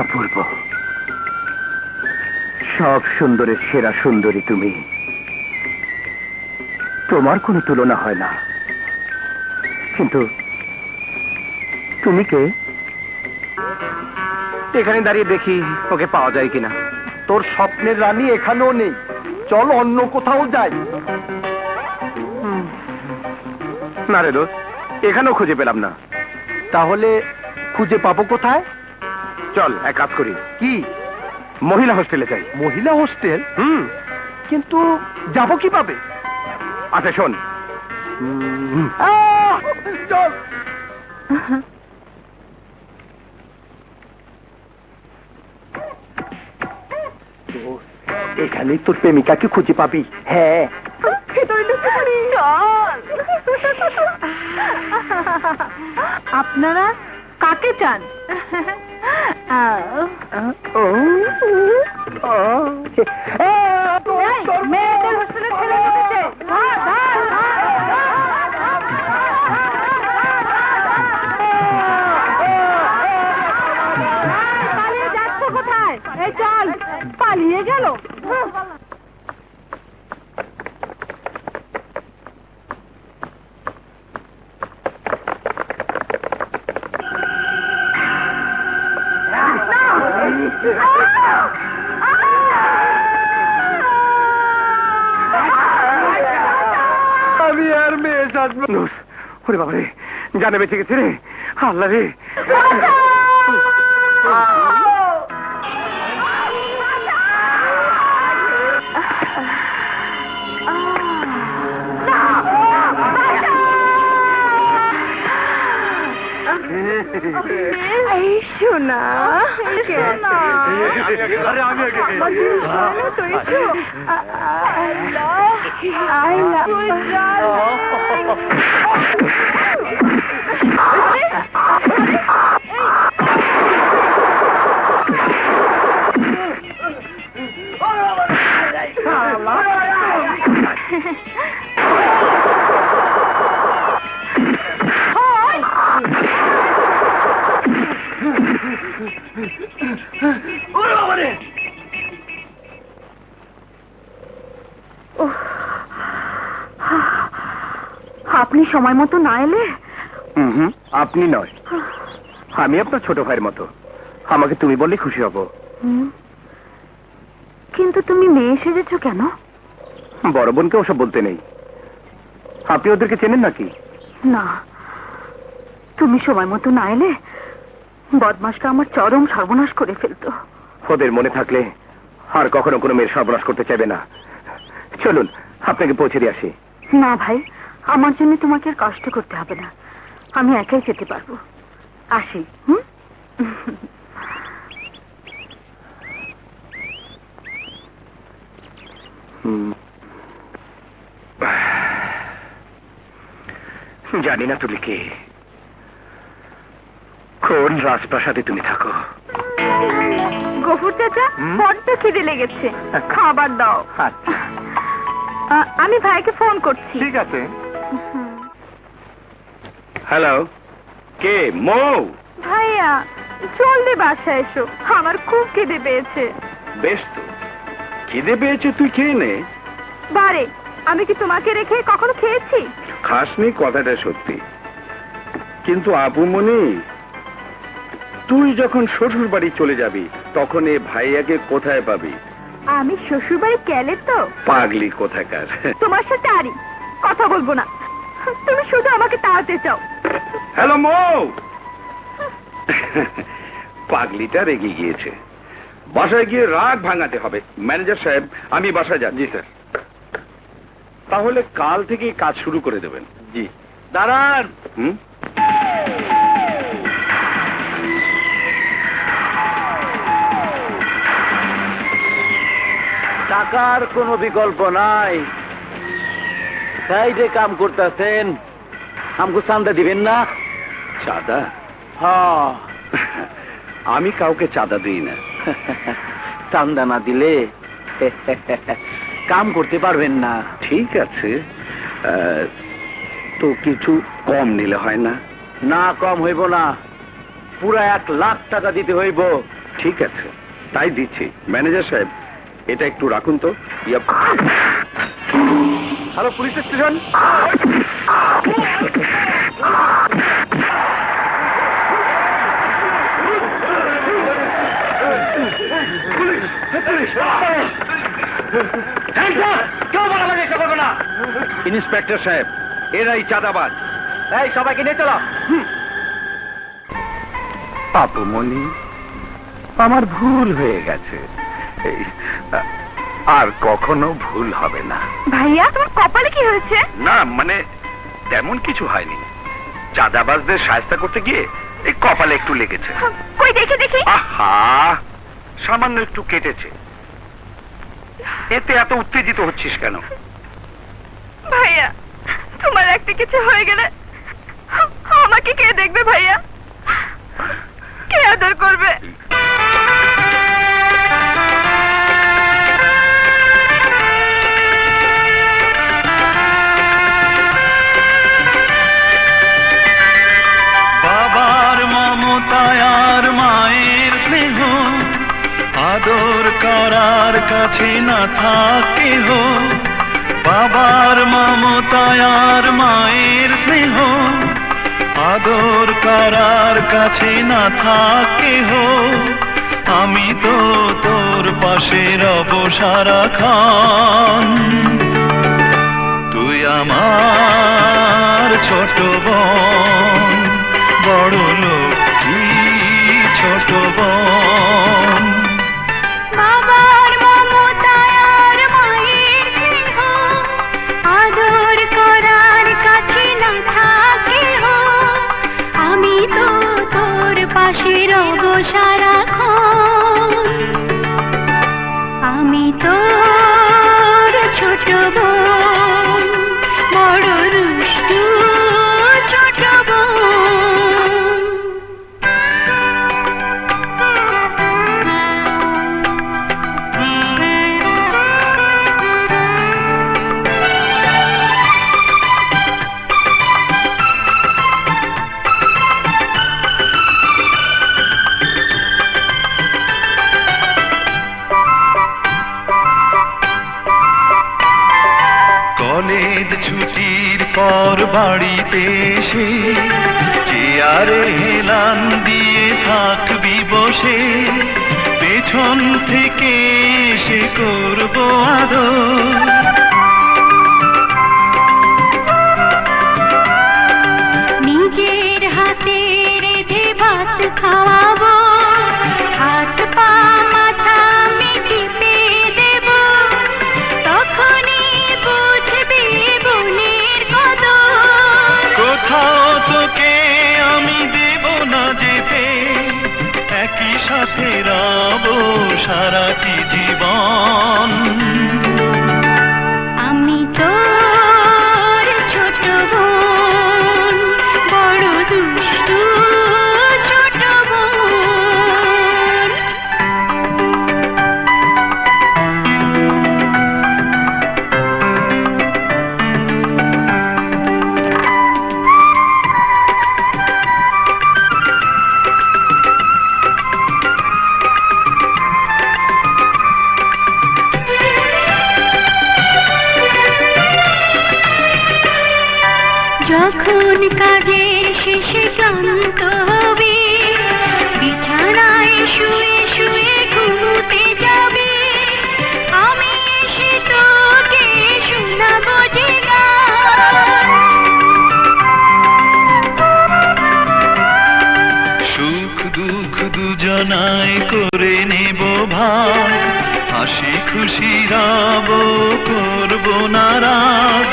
অপূর্ব, সব সুন্দরের সেরা সুন্দরী তুমি। তোমার কোনো তুলনা হয় না। কিন্তু তুমি কে? এখানে দাঁড়িয়ে দেখি ওকে পাওয়া যায় কিনা। তোর স্বপ্নের রানী এখানেও নেই, চল অন্য কোথাও যাই। না রে দোস্ত, এখানেও খুঁজে পেলাম না। তাহলে খুঁজে পাবো কোথায়? চল এক কাজ করি, কি? মহিলা হোস্টেলে যাই। মহিলা হোস্টেল? হুম। কিন্তু যাবো কিভাবে? আচ্ছা শোন, চল। এখানেই তোর প্রেমিকাকে খুঁজে পাবি। হ্যাঁ, আপনারা কাকে চান? মেয়েদের হোস্টেলে ছেলে ঢুকেছে। পালিয়ে যাচ্ছ কোথায়? এই চল, পালিয়ে গেল। আমি আর মেয়ে সাজবো। ওরে বাবা রে, জানে বেঁচে গেছে রে। আল্লাহ রে। এই শোনা, শোনা, তো এসো। আপনি সময় মতো না এলে? আপনি নয়, আমি আপনার ছোট ভাইয়ের মতো। আমাকে তুমি বললে খুশি হব। কিন্তু তুমি মেয়ে সেজেছো কেন? বড় বোনকে ওসব বলতে নেই। আপনি ওদেরকে চেনেন নাকি? না, তুমি সময় মতো না এলে বদমাসটা আমার চরম সর্বনাশ করে ফেলতো। ওদের মনে থাকলে আর কখনো কোনো মেয়ের সর্বনাশ করতে চাইবে না। চলুন আপনাকে পৌঁছে দিয়ে আসি। না ভাই, আমার জন্য তোমাকে আর কষ্ট করতে হবে না, আমি একাই যেতে পারবো। আসি। জানি না তুমি কে, কোন রাজপ্রাসাদে তুমি থাকো। গফুর চাচা, বড্ড খিদে লেগেছে, খাবার দাও। আমি ভাইকে ফোন করছি। ঠিক আছে। হ্যালো, কে? মৌ? ভাইয়া জলদি বাসায় এসো, আমার খুব খিদে পেয়েছে। বেশ তো, খিদে পেয়েছে তুই খেয়ে নে। বারে, আমি কি তোমাকে রেখে কখনো খেয়েছি? খাসনি কথাটা সত্যি, কিন্তু আপুমনি তুই যখন শ্বশুর বাড়ি চলে যাবি তখন এ ভাইয়াকে কোথায় পাবি? আমি শ্বশুর বাড়ি গেলে তো পাগলি কোথাকার। তোমার সাথে আরই কথা বলবো না, তুমি শুধু আমাকে তাড়াতে চাও। হ্যালো মৌ। পাগলিটা রেগে গিয়েছে, বাসায় গিয়ে রাগ ভাঙাতে হবে। ম্যানেজার সাহেব, আমি বাসায় যাচ্ছি। জি স্যার। তাহলে কাল থেকে কাজ শুরু করে দেবেন। জি। দাঁড়ান। টাকার কোনো বিকল্প নাই, সাইডে কাম করতেছেন, আমাকে চাঁদা দিবেন না? চাঁদা? হ্যাঁ। আমি কাউকে চাঁদা দিই না। চাঁদা না দিলে কাম করতে পারবেন না। ঠিক আছে, তো কিছু কম নিলে হয় না? না, কম হইব না, পুরা 1 লাখ টাকা দিতে হইব। ঠিক আছে, তাই দিচ্ছি। ম্যানেজার সাহেব, এটা একটু রাখুন তো। Hello, police station. ইন্সপেক্টর সাহেব, এরাই চাঁদাবাজ। এই সবাইকে নিয়ে চলো। পাপুমণি, আমার ভুল হয়ে গেছে, আর কখনো ভুল হবে না। ভাইয়া, তোমার কপালে কি হয়েছে? না মানে তেমন কিছু হয়নি, চাঁদাবাজদের সাহায্য করতে গিয়ে এই কপালে একটু লেগেছে। কই দেখি দেখি। আহা, সামান্য একটু কেটেছে, এতে এত উত্তেজিত হচ্ছিস কেন? ভাইয়া, তোমার একটা কিছু হয়ে গেলে আমাকে কে দেখবে ভাইয়া? কে আদর করবে? বাবার মমতায় আর মায়ের স্নেহ, আদর করার কাছে না থাকে হো। বাবার মমতায় আর মায়ের স্নেহ, আদর করার কাছে না থাকে হো। আমি তো তোর পাশে রব সারাক্ষণ, তুই আমার ছোট বোন, বড় লক্ষ্মী ছোট বোন। বাবার মমতায় আর মায়ের স্নেহ, আদর করার কাছে না থাকে হো। আমি তো তোর পাশে রব সারাক্ষণ, আমি তোর ছোট বোন, বড় দুষ্টু ছোট বোন। কলেজ ছুটির পর বাড়িতে এসে চেয়ারে হেলান দিয়ে থাকবি বসে, পেছন থেকে এসে করবো আদর। নিজের হাতে রেঁধে ভাত খাওয়াবো, হাত পা মাথা আমি টিপে দেব, তখনই বুঝবি বোনের কদর। কোথাও তোকে আমি দেব না যেতে, একই সাথে রব সারাটি জীবন। আমি তোর ছোট বোন, বড় দুষ্টু ছোট বোন। যখন কাজের শেষে ক্লান্ত হবি, বিছানায় শুয়ে শুয়ে ঘুমোতে যাবি, আমি এসে তোকে শোনাবো যে গান। সুখ দুঃখ দুজনায় করে নেব ভাগ, হাসি খুশি রব করবো না রাগ।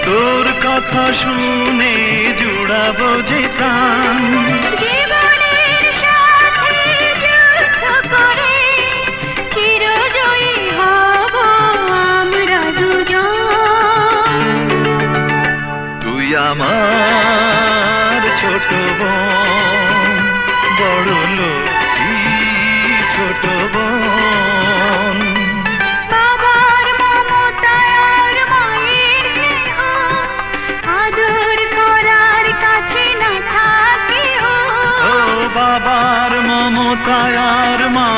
তোর কথা শুনে জুড়াবো যে প্রাণ, জীবনের সাথে যুদ্ধ করে চিরজয়ী হব আমরা দুজন। তুই আমার ছোট বোন, বড় লক্ষ্মী ছোট বোন। বাবার মমতায় আর মায়ের স্নেহ, আদর করার কাছে না থাকে হো। ও বাবার মমতায় আর মা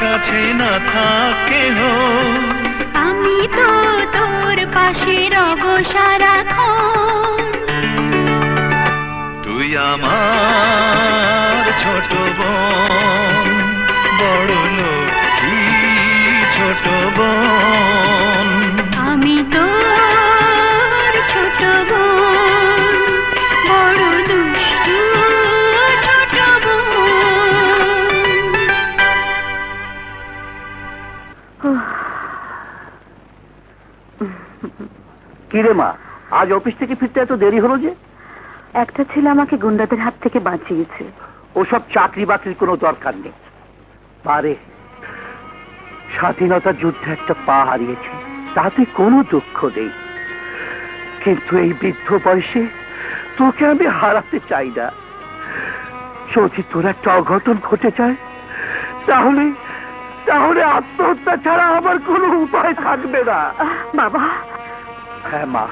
কাছে না থাকে হো আমি তো তোর পাশে রব সারাক্ষণ। তুই আমার ছোট বোন, বড় লক্ষ্মী ছোট বোন। আমি তোর ছোট বোন, বড় দুষ্টু ছোট বোন। কি রে মা, আজ অফিস থেকে ফিরতে এত দেরি হলো যে? একটা ছেলে আমাকে গুন্ডাদের হাত থেকে বাঁচিয়েছে। ওসব চাকরি বাকরির কোনো দরকার নেই। পারে স্বাধীনতার যুদ্ধে একটা পা হারিয়েছি, তাতে কোনো দুঃখ নেই, কিন্তু এই বৃদ্ধ বয়সে তোকে আমি হারাতে চাই না। যদি তোর একটা অঘটন ঘটে যায়, তাহলে তাহলে আত্মহত্যা ছাড়া আমার কোনো উপায় থাকবে না। বাবা, হ্যাঁ মা,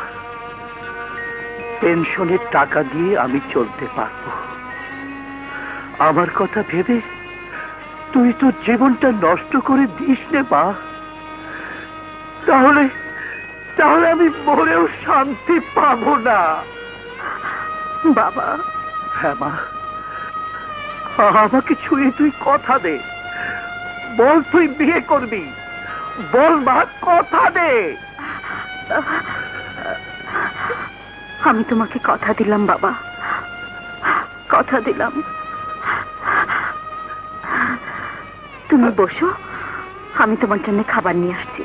পেনশনের টাকা দিয়ে আমি চলতে পারবো। আমার কথা ভেবে তুই তোর জীবনটা নষ্ট করে দিস নে মা। তাহলে তাহলে আমি মরেও শান্তি পাবো না। বাবা। হ্যাঁ মা, আমাকে ছুঁয়ে তুই কথা দে, বল তুই বিয়ে করবি, বল মা, কথা দে। আমি তোমাকে কথা দিলাম বাবা, কথা দিলাম। তুমি বসো, আমি তোমার জন্য খাবার নিয়ে আসছি।